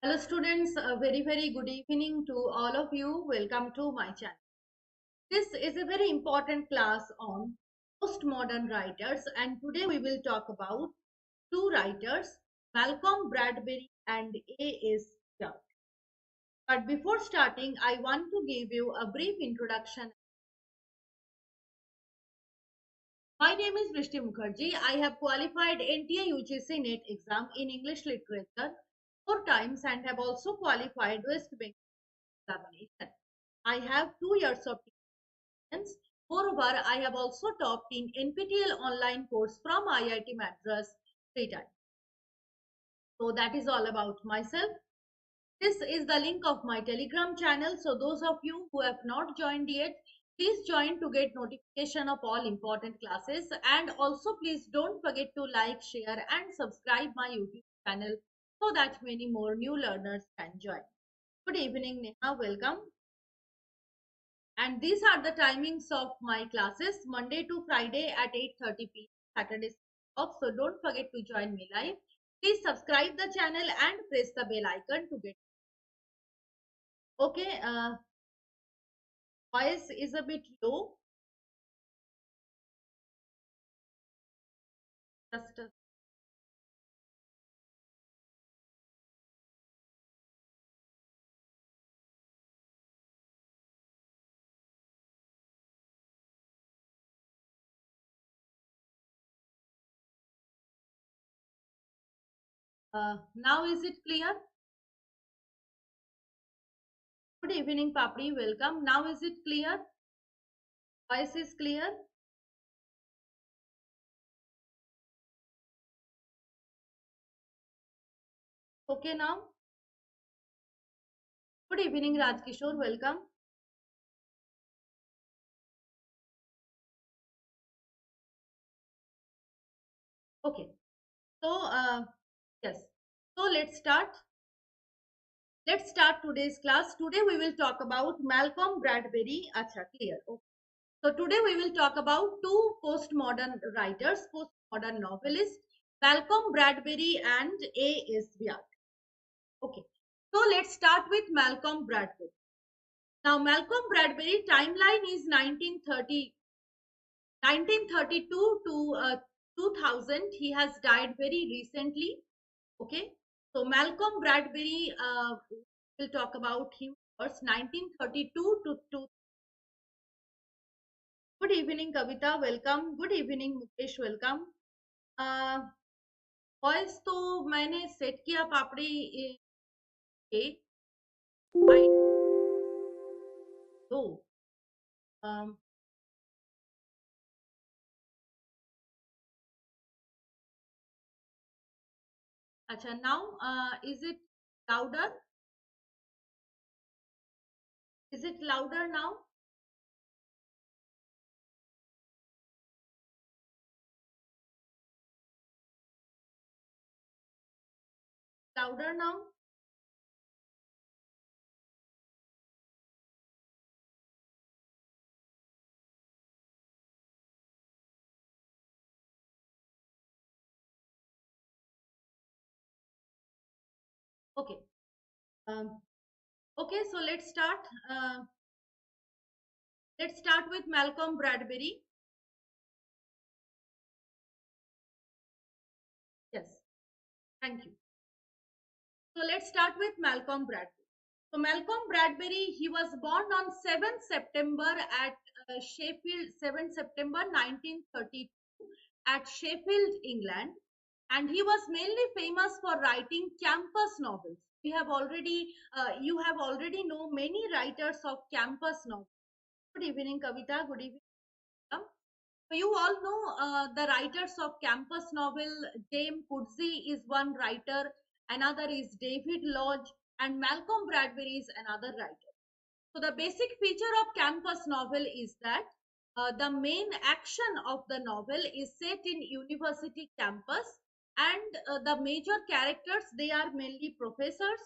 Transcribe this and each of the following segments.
Hello students, a very good evening to all of you. Welcome to my channel. This is a very important class on postmodern writers, and today we will talk about two writers, Malcolm Bradbury and A.S. Young. But before starting, I want to give you a brief introduction. My name is Vrishti Mukherjee. I have qualified NTA UGC NET exam in English literature 4 times and have also qualified West Bengal examination. I have 2 years of experience. Moreover, I have also taught in NPTEL online course from IIT Madras 3 times. So that is all about myself. This is the link of my Telegram channel. So those of you who have not joined yet, please join to get notification of all important classes. And also please don't forget to like, share and subscribe my YouTube channel so that many more new learners can join. Good evening, Neha. Welcome. And these are the timings of my classes, Monday to Friday at 8:30 p.m. Saturday off. So don't forget to join me live. Please subscribe the channel and press the bell icon to get. Okay, voice is a bit low. Just now is it clear? Good evening, Papri. Welcome. Now is it clear? Voice is clear. Okay now. Good evening, Rajkishore. Welcome. Okay. So yes. So let's start. Let's start today's class. Today we will talk about Malcolm Bradbury. Acha, clear. Okay. So today we will talk about two postmodern writers, postmodern novelists, Malcolm Bradbury and A.S. Byatt. Okay. So let's start with Malcolm Bradbury. Now Malcolm Bradbury timeline is 1932 to 2000. He has died very recently. Okay. So Malcolm Bradbury, we'll talk about him first, 1932 to 2. Good evening, Kavita. Welcome. Good evening, Mukesh. Welcome. Voice तो मैंने set किया पापड़ी के आई दो अच्छा now is it louder is it louder now louder now okay okay so let's start with Malcolm Bradbury yes thank you so let's start with Malcolm Bradbury. So Malcolm Bradbury, he was born on 7th September at Sheffield, 7th September 1932 at Sheffield, England. And he was mainly famous for writing campus novels. We have already, you have already know many writers of campus novels. Good evening, Kavita. Good evening. So you all know the writers of campus novel. James Coetzee is one writer, another is David Lodge, and Malcolm Bradbury is another writer. So the basic feature of campus novel is that the main action of the novel is set in university campus, and the major characters, they are mainly professors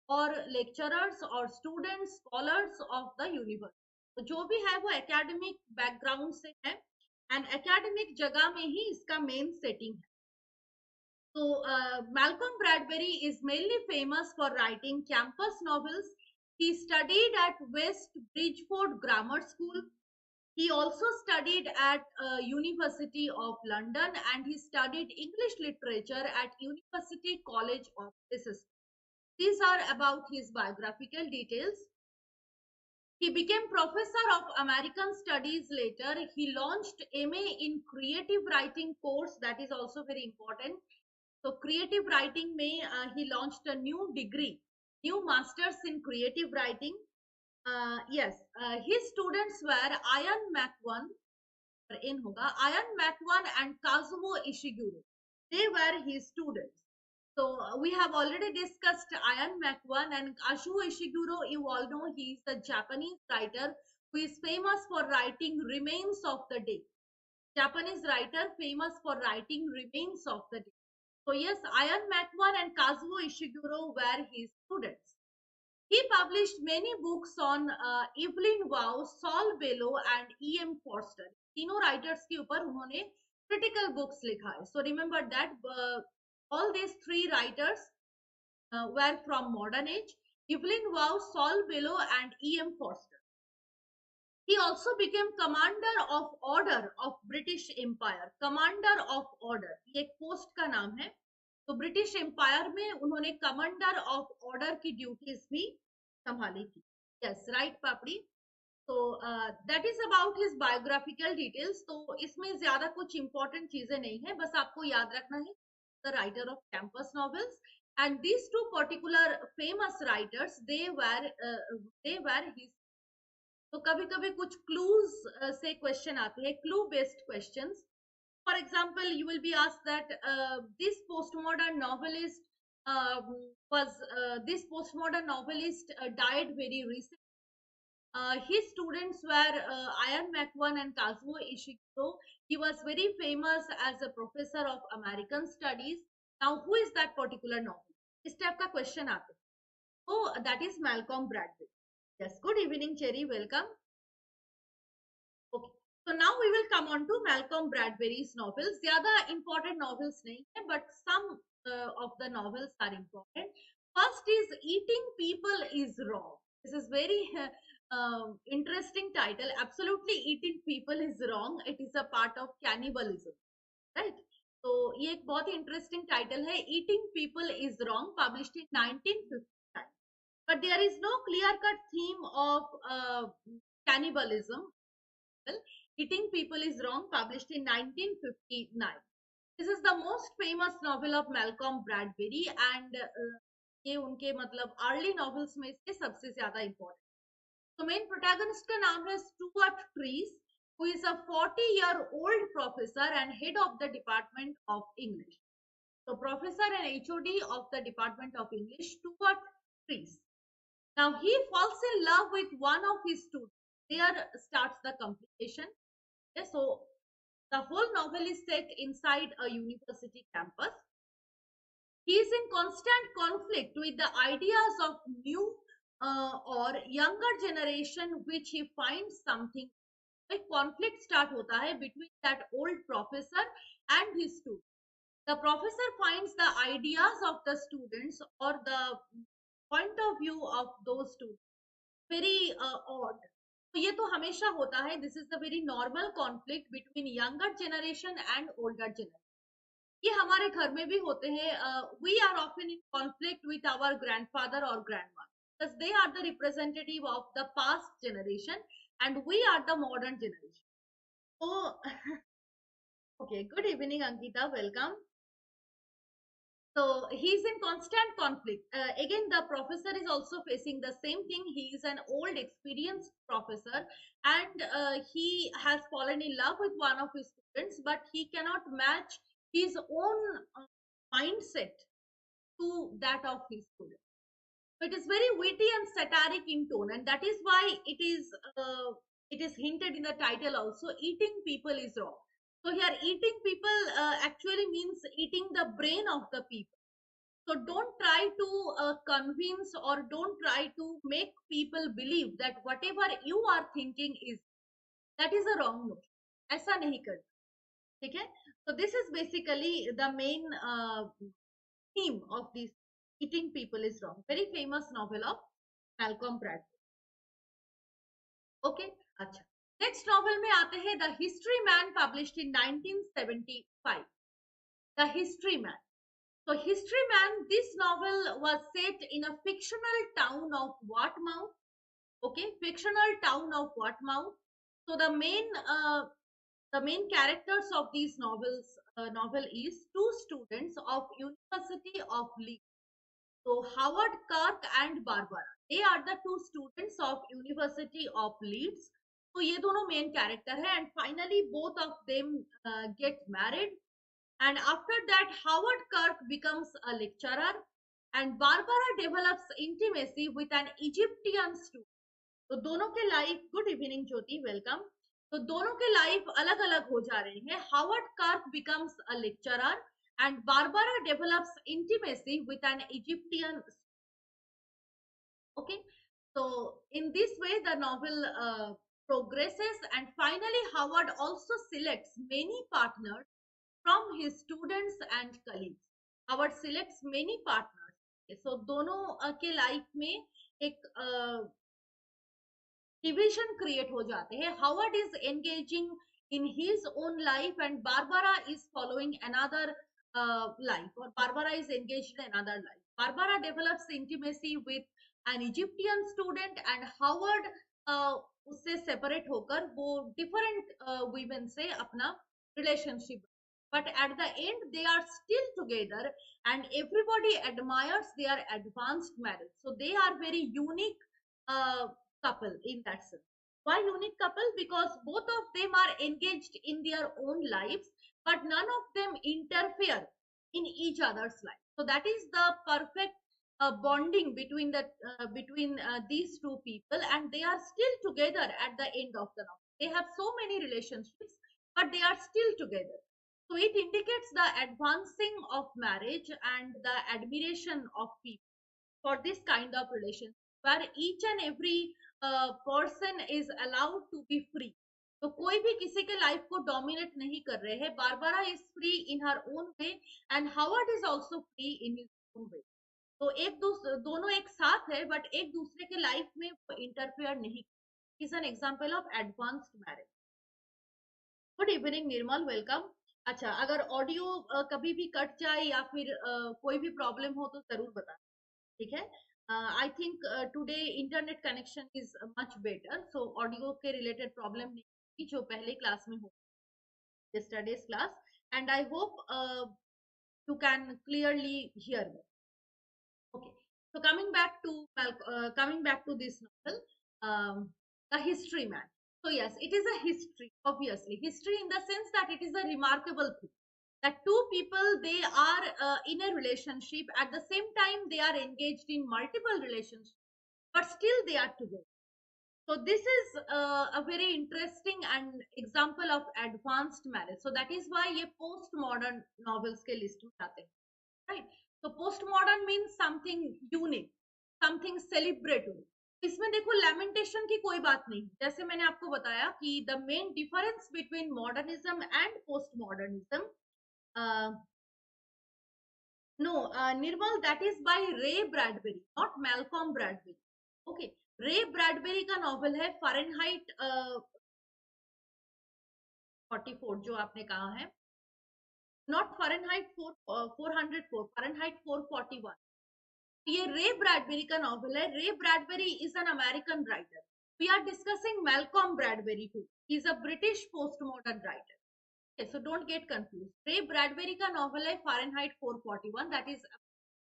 or lecturers or students, scholars of the university. तो जो भी है वो academic background से है and academic जगह में ही इसका main setting है. So Malcolm Bradbury is mainly famous for writing campus novels. He studied at West Bridgeford Grammar School. He also studied at University of London, and he studied English literature at University College of Leicester. These are about his biographical details. He became professor of American studies later. He launched MA in creative writing course, that is also very important. So creative writing में he launched a new degree, new masters in creative writing. Yes, his students were Ian McEwan, in होगा Ian McEwan and Kazuo Ishiguro. They were his students. So we have already discussed Ian McEwan and Kazuo Ishiguro. You all know he is the Japanese writer who is famous for writing Remains of the Day. Japanese writer famous for writing Remains of the Day. So yes, Ian McEwan and Kazuo Ishiguro were his students. He published many books on Evelyn Waugh, Saul Bellow and E.M. Forster. तीनों writers के ऊपर उन्होंने critical books लिखा है. So remember that all these three writers were from modern age. Evelyn Waugh, Saul Bellow and E.M. Forster. He also became commander of order of British Empire. Commander of order ये एक post का नाम है. तो British empire में उन्होंने commander of order की duties भी संभाली थी. यस राइट पापड़ी. तो that is about his biographical details. तो इसमें ज्यादा कुछ इंपॉर्टेंट चीजें नहीं है, बस आपको याद रखना है the writer off campus novels and these two particular famous writers they were his. तो कभी कभी कुछ क्लूज से क्वेश्चन आते हैं, clue based questions. For example, you will be asked that this postmodern novelist died very recently. His students were Ian McEwan and Kazuo Ishiguro. He was very famous as a professor of American studies. Now, who is that particular novelist? इस type का question आते हैं. So that is Malcolm Bradbury. Yes, good evening, Cherry. Welcome. Okay. So now we will come on to Malcolm Bradbury's novels. ज़्यादा important novels नहीं है, but some of the novels are important. First is Eating People is Wrong. This is very interesting title. Absolutely, eating people is wrong. It is a part of cannibalism, right? तो ये एक बहुत ही interesting title है. Eating People is Wrong, published in 1959. But there is no clear-cut theme of cannibalism. Eating People is Wrong, published in 1959. This is the most famous novel of Malcolm Bradbury and ये उनके मतलब early novels में से सबसे ज्यादा important. तो main protagonist का नाम है Stuart trees, who is a 40-year-old professor and head of the Department of English. So professor and HOD of the Department of English, Stuart Trees. Now he falls in love with one of his students. There starts the complication. Okay, so the whole novel is set inside a university campus. He is in constant conflict with the ideas of new or younger generation which he finds something. A conflict start hota hai between that old professor and his student. The professor finds the ideas of the students or the point of view of those students very odd. तो ये तो हमेशा होता है. This is the very normal conflict between younger generation and older generation. ये हमारे घर में भी होते हैं. We are often in conflict with our grandfather और grandmother because they are the representative of the past generation and we are the modern generation. So okay, good evening Ankita, welcome. So he is in constant conflict. Again, the professor is also facing the same thing. He is an old, experienced professor, and he has fallen in love with one of his students, but he cannot match his own mindset to that of his student. So it is very witty and satiric in tone, and that is why it is hinted in the title also. Eating people is wrong. So here, eating people actually means eating the brain of the people. So don't try to convince or don't try to make people believe that whatever you are thinking is that is a wrong notion. ऐसा नहीं करना, ठीक है? So this is basically the main theme of this eating people is wrong. Very famous novel of Malcolm Bradley. Okay, अच्छा. Next novel में आते हैं The History Man, published in 1975. The History Man. So History Man, this novel was set in a fictional town of Watmouth. Okay, fictional town of Watmouth. So the main characters of these novel is two students of University of Leeds. So Howard Kirk and Barbara, they are the two students of University of Leeds. So ये दोनों main character है, and finally both of them get married. And after that, Howard Kirk becomes a lecturer, and Barbara develops intimacy with an Egyptian student. तो दोनों के life, good evening ज्योति, welcome. तो दोनों के life अलग अलग हो जा रहे हैं. Howard Kirk becomes a lecturer and Barbara develops intimacy with an Egyptian. Okay, so in this way the novel progresses, and finally Howard also selects many partners from his students and colleagues. Howard selects many partners. So दोनों के life में एक division create हो जाते हैं. Howard is engaging in his own life and Barbara is following another life, और Barbara is engaged in another life. Barbara develops intimacy with an Egyptian student and Howard उससे separate होकर वो different women से अपना relationship. But at the end, they are still together, and everybody admires their advanced marriage. So they are very unique couple in that sense. Why unique couple? Because both of them are engaged in their own lives, but none of them interfere in each other's life. So that is the perfect bonding between these two people, and they are still together at the end of the novel. They have so many relationships, but they are still together. So it indicates the advancing of marriage and the admiration of people for this kind of relation, where each and every person is allowed to be free. तो कोई भी किसी के life को dominate नहीं कर रहे हैं. Barbara is free in her own way, and Howard is also free in his own way. तो दोनों एक साथ है, बट एक दूसरे के लाइफ में इंटरफेयर नहीं. Is an example of advanced marriage. Good evening Nirmal, welcome. अच्छा, अगर ऑडियो कभी भी कट जाए या फिर कोई भी प्रॉब्लम हो तो जरूर बता. ठीक है. I think today internet connection is much better, so audio के रिलेटेड प्रॉब्लम नहीं थी जो पहले क्लास में हो, yesterday's class. And I hope you can clearly hear me. Okay, so coming back to this novel, The History Man. So yes, it is a history, obviously. History in the sense that it is a remarkable thing. That two people, they are in a relationship. At the same time, they are engaged in multiple relationships, but still they are together. So this is a very interesting and example of advanced marriage. So that is why ये post-modern novels के list में आते हैं. Right? So postmodern means something unique, something celebratory. इसमें देखो lamentation की कोई बात नहीं. जैसे मैंने आपको बताया कि the main difference between modernism and postmodernism, uh, no, Nirmal, that is by Ray Bradbury, not Malcolm Bradbury. Okay, Ray Bradbury का नॉवल है फ़ारेनहाइट 44, जो आपने कहा है, नॉट फ़ारेनहाइट 404, फ़ारेनहाइट 441. ये रे ब्रैडबेरी का नॉवल है. Ray Bradbury is an American writer. We are discussing Malcolm Bradbury too. He is a British post modern writer. So don't get confuse. Ray Bradbury का novel है Fahrenheit 441, that is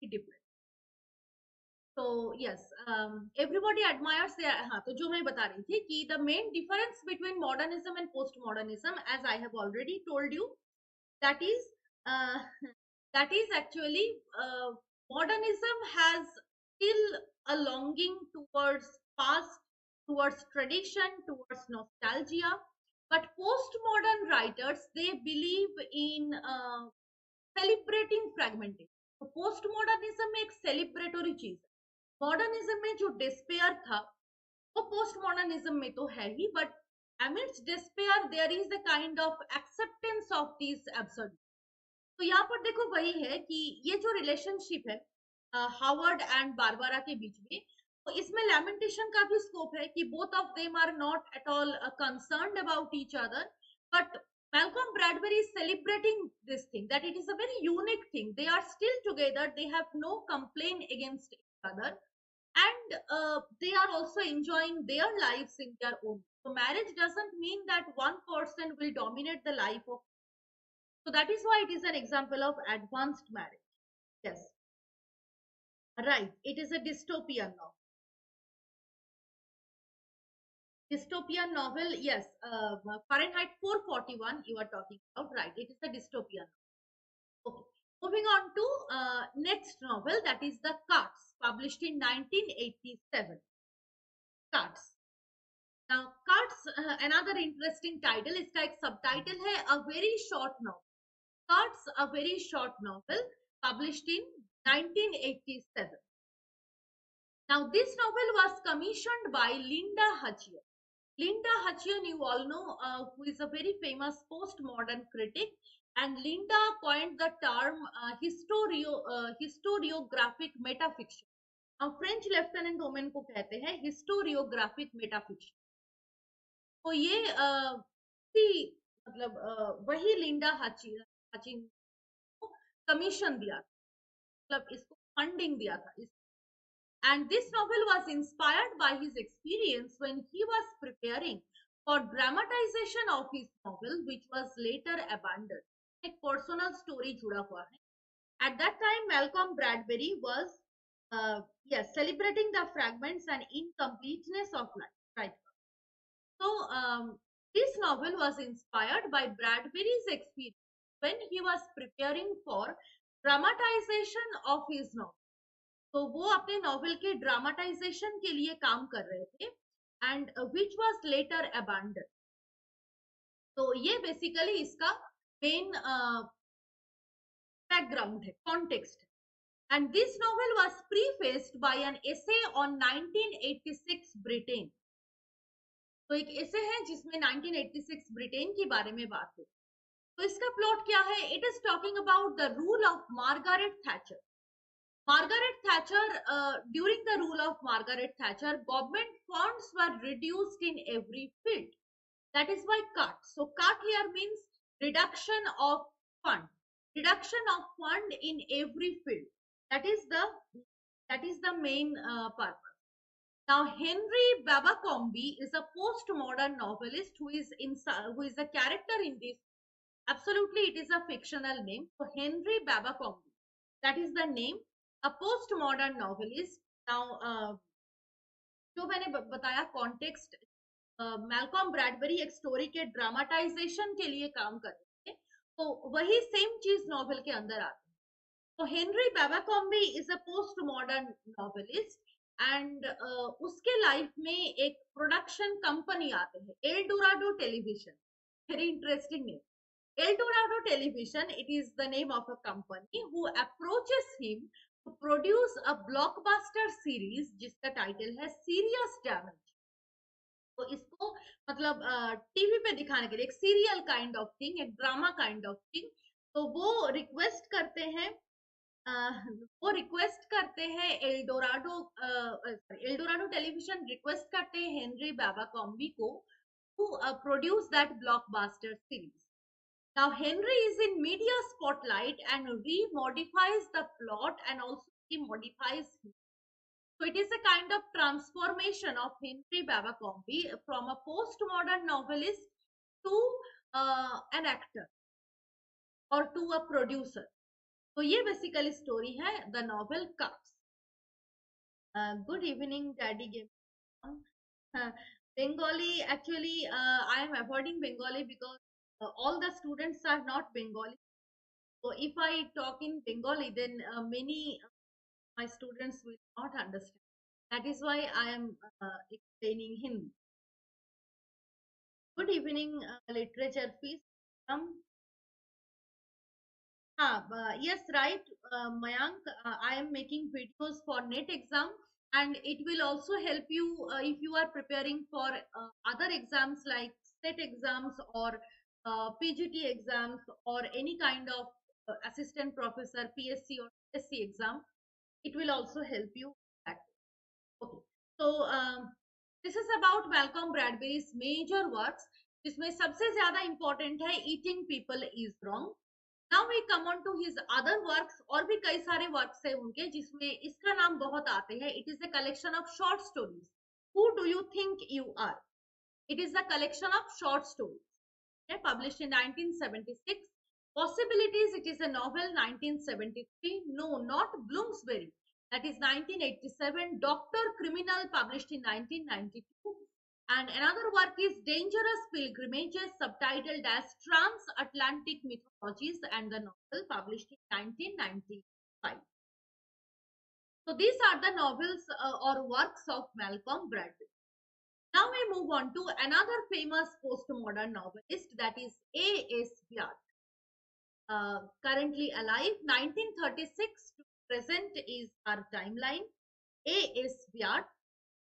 different. तो yes, everybody admires there. हाँ, तो जो मैं बता रही थी कि the main difference between modernism and post modernism, as I have already told you, that is uh, that is actually modernism has still a longing towards past, towards tradition, towards nostalgia, but postmodern writers, they believe in celebrating fragmentation. तो postmodernism में एक celebratory चीज है. Modernism में जो despair था वो post modernism में तो है ही, but amidst despair there is a kind of acceptance of these absurd. तो यहाँ पर देखो वही है कि ये जो रिलेशनशिप है हावर्ड एंड बारबारा के बीच में, तो इसमें लैमेंटेशन का भी स्कोप है कि both of them are not at all concerned about each other, but Malcolm Bradbury is celebrating this thing, that it is a very unique thing. They are still together. They have no complaint against each other, and they are also enjoying their lives in their own. So marriage doesn't mean that one person will dominate the life of. So that is why it is an example of advanced marriage. Yes, right. It is a dystopian novel. Dystopian novel, yes. Fahrenheit 441, you are talking about, right? It is a dystopian novel. Okay. Moving on to next novel, that is The Cards, published in 1987. Cards. Now, Cards, another interesting title. इसका एक subtitle है A Very Short Novel. Cards, a very short novel, published in 1987. Now, this novel was commissioned by Linda Hutcheon. Linda Hutcheon, you all know, who is a very famous postmodern critic, and Linda coined the term historiographic metafiction. French lieutenant women को कहते हैं हिस्टोरियोग्राफिक metafiction. तो ये मतलब वही लिंडा हचिन को commission दिया था, मतलब इसको फंडिंग दिया था. And this novel was inspired by his experience when he was preparing for dramatization of his novel, which was later abandoned. एक पर्सनल स्टोरी जुड़ा हुआ है. At that time, Malcolm Bradbury was yes, celebrating the fragments and incompleteness of life. Right. So this novel was inspired by Bradbury's experience when he was preparing for dramatization of his novel. तो वो अपने novel के dramatisation के लिए काम कर रहे थे, and which was later abandon. तो ये बेसिकली इसका मेन बैकग्राउंड है, context. And this novel was prefaced by an essay on 1986 Britain. तो एक ऐसे है जिसमें 1986 ब्रिटेन के बारे में बात है. तो इसका प्लॉट क्या है? It is talking about the rule of Margaret Thatcher. Margaret Thatcher, during the rule of Margaret Thatcher, government funds were reduced in every field. That is why cut. So cut here means reduction of fund. Reduction of fund in every field. That is the main purpose. Now Henry Abercrombie is a postmodern novelist who is a character in this. Absolutely, it is a fictional name. So Henry Abercrombie, that is the name. A postmodern novelist. Now, जो मैंने बताया context, Malcolm Bradbury एक story के dramatisation के लिए काम कर रहे थे, तो वही सेम चीज नॉवेल के अंदर आती है. तो Henry Babbacombe is a post modern novelist, and उसके लाइफ में एक प्रोडक्शन कंपनी आते हैं, El Dorado Television. Very interesting name. El Dorado Television, it is the name of a company who approaches him to produce a blockbuster series जिसका title है Serious Damage. तो इसको मतलब टीवी पे दिखाने के लिए एक सीरियल काइंड ऑफ थिंग, एक ड्रामा काइंड ऑफ थिंग. तो वो रिक्वेस्ट करते हैं एल्डोराडो टेलीविजन रिक्वेस्ट करते हैं हेनरी बेबाकॉम्बी को to produce that blockbuster series. Now Henry is in media spotlight and remodifies the plot and also he modifies him. So it is a kind of transformation of Henry Abercrombie from a postmodern novelist to an actor or to a producer. तो ये basically story है the novel cups. Good evening daddy game. Bengali, actually, I am avoiding Bengali because all the students are not Bengali. So if I talk in Bengali, then many my students will not understand. That is why I am explaining Hindi. Good evening, literature fees. Yes, right, Mayank. I am making videos for NET exam, and it will also help you if you are preparing for other exams like SET exams or PGT exams or any kind of assistant professor, PSC or SC exam, it will also help you that. Okay, so this is about Malcolm Bradbury's major works, जिसमें सबसे ज्यादा important है Eating People is Wrong. Now we come on to his other works. और भी कई सारे works है उनके जिसमें इसका नाम बहुत आते हैं. It is a collection of short stories. Who do you think you are? It is a collection of short stories. Okay, published in 1976. Possibilities, it is a novel, 1973. No, not Bloomsbury, that is 1987. Doctor Criminal, published in 1992. And another work is Dangerous Pilgrimages, subtitled as Transatlantic Mythologies, and the novel, published in 1995. So these are the novels or works of Malcolm Bradbury. Now we move on to another famous postmodern novelist, that is A.S. Vyat. Currently alive, 1936 to present is our timeline. A.S. Vyat,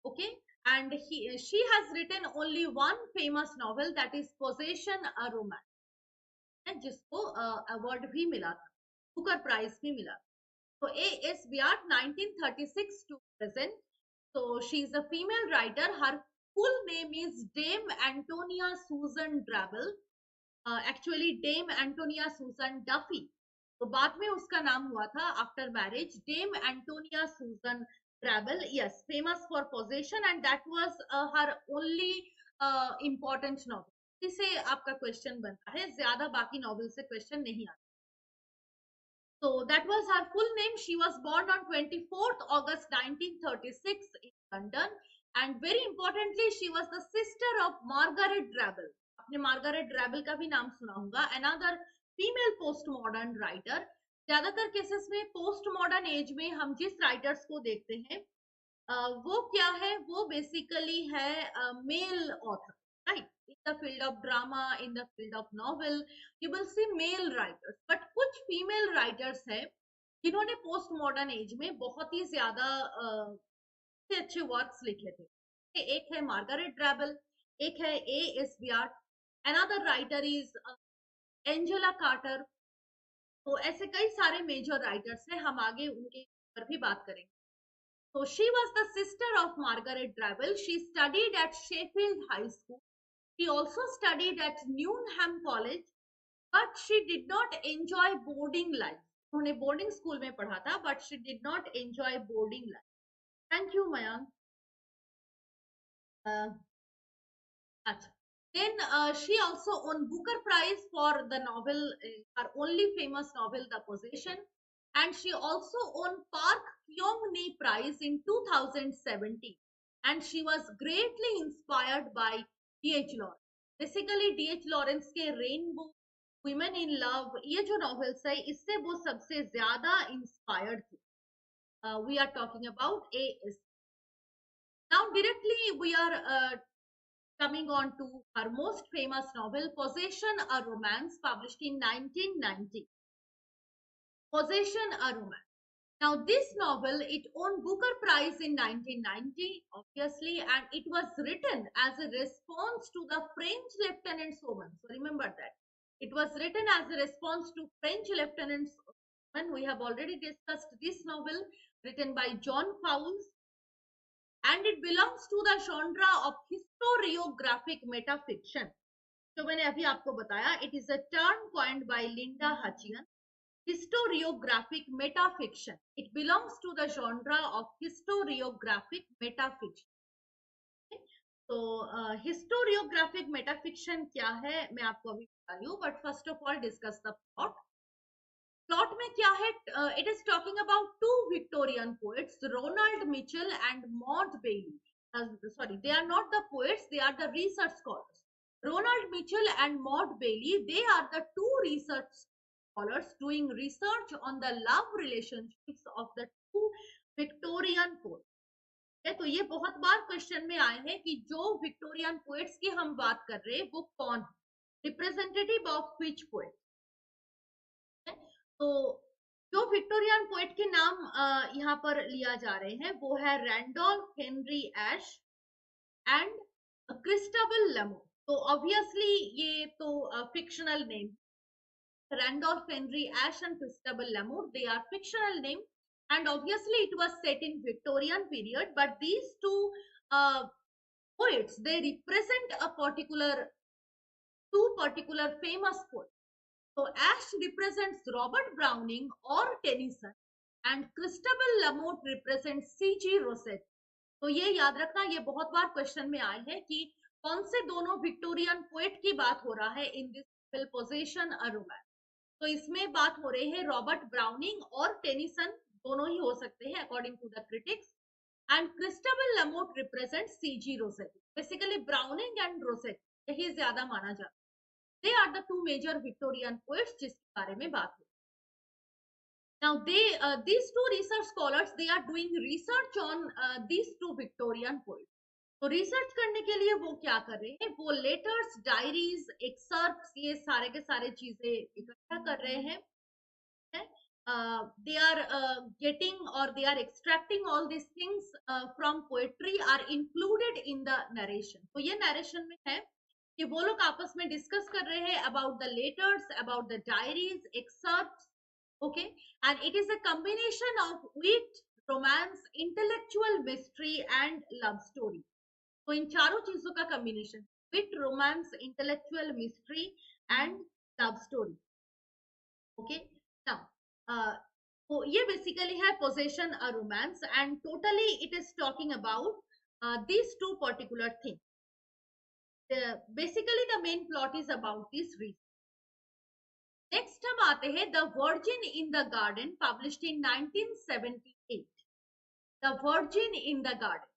okay, and she has written only one famous novel, that is Possession, a Romance, जिसको award भी मिला था, Booker prize भी मिला. So A.S. Vyat, 1936 to present. So she is a female writer. Her full name is Dame Antonia Susan Drabble. Actually Dame Antonia Susan Duffy. तो बाद में उसका नाम हुआ था after marriage Dame Antonia Susan Drabble. Yes, famous for Possession, and that was her only important novel. इससे आपका question बनता है, ज्यादा बाकी नॉवेल से क्वेश्चन नहीं आता. So that was her full name. She was born on 24th August 1936 in London, and very importantly she was the sister of Margaret Drabble. आपने मार्गरेट ड्रैबल का भी नाम सुना होगा. Another female post modern writer. ज्यादातर cases में post modern age में हम जिस राइटर्स को देखते हैं वो क्या है, वो बेसिकली है male author, right. In the field of drama, in the field of novel, you will see male writers. But कुछ female writers हैं जिन्होंने पोस्ट मॉडर्न एज में बहुत ही ज्यादा अच्छे वर्क्स लिखे थे. एक है मार्गरेट ड्रैबल, एक है A.S. Vyat, another writer is Angela Carter. तो ऐसे कई सारे मेजर राइटर्स हैं, हम आगे उनके पर भी बात करेंगे. So she was the sister of Margaret Drabble. She studied at Sheffield High School. She also studied at Newnham College, but she did not enjoy boarding life. उन्होंने बोर्डिंग स्कूल में पढ़ा था, but she did not enjoy boarding life. Thank you, Mayank. Then she also won Booker Prize for the novel, her only famous novel, The Possession. And she also won Park Kyung-nee Prize in 2017. And she was greatly inspired by D.H. Lawrence. Basically D.H. Lawrence के Rainbow, Women in Love, ये जो novels है, इससे वो सबसे ज्यादा inspired थी. We are talking about A.S. Now directly we are coming on to her most famous novel, Possession, a Romance, published in 1990. Possession, a Romance. Now this novel, it won Booker Prize in 1990, obviously, and it was written as a response to the French Lieutenant Soman. So remember that. It was written as a response to French Lieutenant Soman. We have already discussed this novel, written by John Fowles, and it belongs to the genre of historiographic metafiction. तो मैंने अभी आपको बताया, it is a term coined by Linda Hutcheon. Historiographic metafiction. It belongs to the genre of historiographic metafiction. तो historiographic metafiction क्या है मैं आपको अभी बता रही हूँ, but first of all discuss the plot. Plot में क्या है? It is talking about two Victorian poets, Ronald Mitchell and Maud Bailey. Sorry, they are not the poets, they are the research scholars. Ronald Mitchell and Maud Bailey, they are the two research scholars doing research on the love relationships of the two Victorian poets. तो ये बहुत बार question में आए हैं कि जो Victorian poets की हम बात कर रहे हैं वो कौन है, रिप्रेजेंटेटिव ऑफ व्हिच पोएट. तो जो विक्टोरियन पोएट के नाम यहाँ पर लिया जा रहे हैं वो है Randolph Henry Ash and Christabel LaMotte. तो ऑब्वियसली ये तो fictional name. Randolph Henry Ashe and Christabel Lamour. They are fictional names, and obviously it was set in Victorian period. But these two poets, they represent a two particular famous poets. So Ashe represents Robert Browning or Tennyson, and Christabel Lamour represents C.G. Rossetti. तो ये याद रखना, ये बहुत बार question में आए हैं कि कौन से दोनों विक्टोरियन पोएट की बात हो रहा है in this position a romance. तो इसमें बात हो रही है रॉबर्ट ब्राउनिंग और टेनिसन, दोनों ही हो सकते हैं according to the critics. And Christabel LaMotte represent CG Rossetti. Basically Browning and Rossetti यही ज्यादा माना जाता है। They are the two major Victorian poets जिसके बारे में बात हो। Now these two research scholars, they are doing research on these two Victorian poets. तो रिसर्च करने के लिए वो क्या कर रहे हैं, वो लेटर्स, डायरीज, एक्सर्प्ट्स, ये सारे के सारे चीजें इकट्ठा कर रहे हैं। They are getting or they are extracting all these things from poetry are included in the narration. तो ये narration में है कि वो लोग आपस में डिस्कस कर रहे हैं about the letters, about the diaries, excerpts, okay, and it is a combination of wit, romance, intellectual mystery and love story. तो इन चारों चीजों का combination, wit, romance, intellectual mystery and love story. Okay, now तो ये basically है possession a romance, and totally it is talking about this two particular thing. Basically the main plot is about this reason. Next हम आते हैं the virgin in the garden, published in 1978। The virgin in the garden,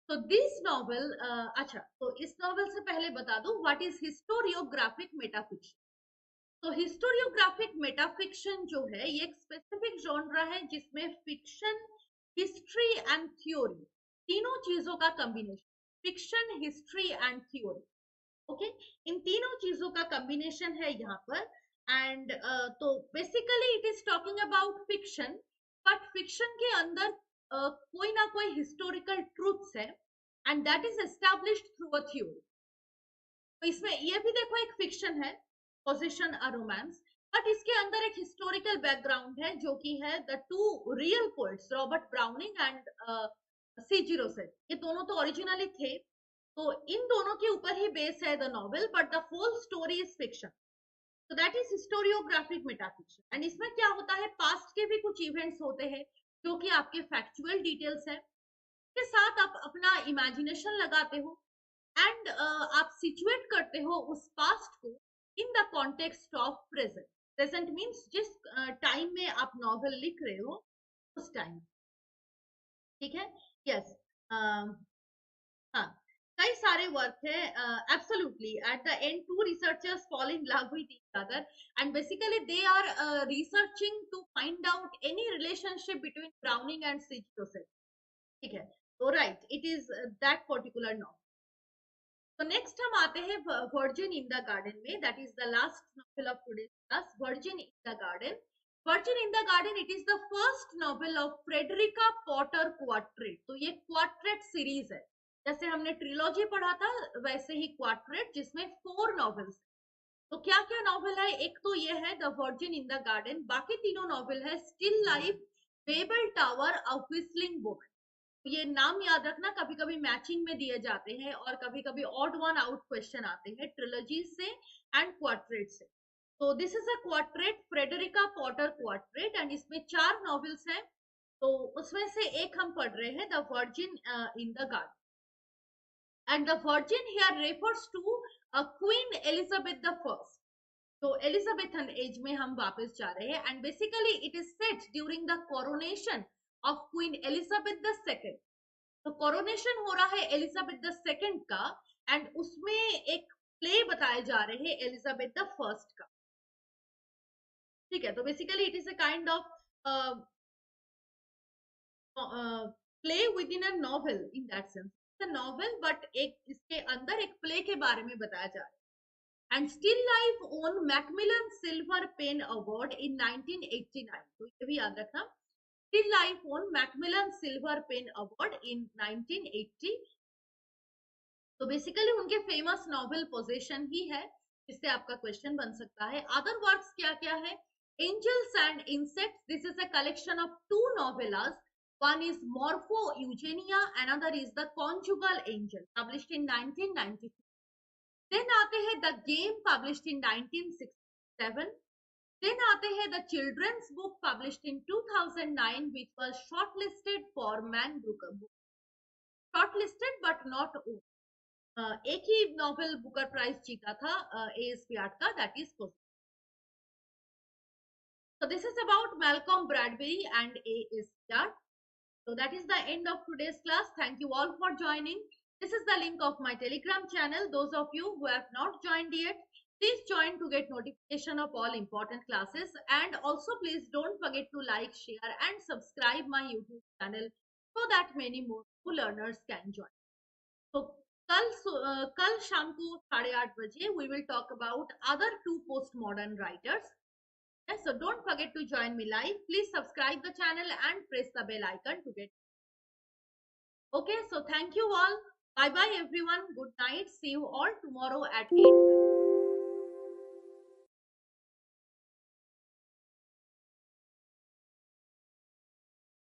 तो this novel, अच्छा, तो इस novel से पहले बता दूं व्हाट इज हिस्टोरियोग्राफिक मेटाफिक्शन। तो हिस्टोरियोग्राफिक मेटाफिक्शन जो है ये एक स्पेसिफिक जॉनरा है जिसमें फिक्शन, हिस्ट्री एंड थ्योरी, तीनों चीजों का combination, fiction, history and theory, okay, इन तीनों चीजों का कॉम्बिनेशन है यहाँ पर। एंड तो basically it is talking about fiction, but fiction के अंदर कोई ना कोई हिस्टोरिकल ट्रूथ्स है, and that is established through a theory. तो इसमें ये भी देखो एक फिक्शन है, पोजीशन अ रोमांस, बट इसके अंदर एक हिस्टोरिकल बैकग्राउंड है जो कि है the two real poets Robert browning and C.G. Rosette. ये दोनों तो ओरिजिनली थे, तो इन दोनों के ऊपर ही बेस है the novel, but the whole story is fiction. तो that is historiographic metafiction. And इसमें क्या होता है, पास्ट के भी कुछ इवेंट्स होते हैं जो कि आपके फैक्चुअल डिटेल्स है, के साथ आप अपना इमेजिनेशन लगाते हो एंड आप सिचुएट करते हो उस पास्ट को in the context of present. Present means जिस टाइम में आप नॉवेल लिख रहे हो उस टाइम, ठीक है, यस, हाँ, कई सारे वर्क है, absolutely at the end two researchers fall in love with each other, and basically they are researching to find out any relationship between Browning and C.G. Rossetti, ठीक है, तो right, it is that particular novel. तो next हम आते हैं virgin in the garden में, that is the last novel of today's class, virgin in the garden. Virgin in the garden, it is the first novel of Frederica Potter quartet. तो ये quartet series है, जैसे हमने trilogy पढ़ा था वैसे ही quartet, जिसमें 4 नॉवेल्स। तो क्या क्या नॉवेल है, एक तो ये है the virgin in the garden, बाकी तीनों नॉवेल है स्टिल लाइफ, बेबल टावर, अ व्हिस्लिंग वुमन। ये नाम याद रखना, कभी कभी मैचिंग में दिए जाते हैं और कभी कभी ऑड वन आउट क्वेश्चन आते हैं ट्रिलॉजी से एंड क्वार्टेट से। तो this is a quartet, Frederica Potter quartet, and इसमें 4 नॉवेल्स हैं, तो उसमें से एक हम पढ़ रहे हैं the virgin in the garden. And the virgin here refers to queen Elizabeth the first. तो एलिजाबेथन एज में हम वापस जा रहे हैं, and basically it is set during the coronation of queen Elizabeth the second. तो कोरोनेशन हो रहा है एलिजाबेथ द सेकेंड का, एंड उसमें एक प्ले बताए जा रहे हैं एलिजाबेथ द फर्स्ट का, ठीक है। तो basically it is a kind of play with in a novel, in that sense novel, but एक इसके अंदर एक प्ले के बारे में बताया जा रहा है। And still life won Macmillan silver pen award in 1989। तो ये भी याद रखना, still life won Macmillan silver pen award in 1980। तो बेसिकली उनके फेमस नॉवेल पोजीशन ही है, इससे आपका क्वेश्चन बन सकता है। अदर वर्क्स क्या क्या है? Angels and Insects, this is a collection of two novellas, one is Morpho Eugenia, another is The Conjugal Angel, published in 1993. Then आते हैं The Game, published in 1967. Then आते हैं The Children's Book, published in 2009, which was shortlisted for Man Booker book. Shortlisted but not owned. एक ही novel Booker prize जीता था ASP art का, that is Kosi. So this is about Malcolm Bradbury and ASP Art. So that is the end of today's class. Thank you all for joining. This is the link of my Telegram channel. Those of you who have not joined yet, please join to get notification of all important classes. And also please don't forget to like, share and subscribe my YouTube channel so that many more learners can join. So कल शाम को 8:30 we will talk about other two postmodern writers. Yes, so don't forget to join me live. Please subscribe the channel and press the bell icon to get. Okay, so thank you all. Bye bye everyone. Good night. See you all tomorrow at 8.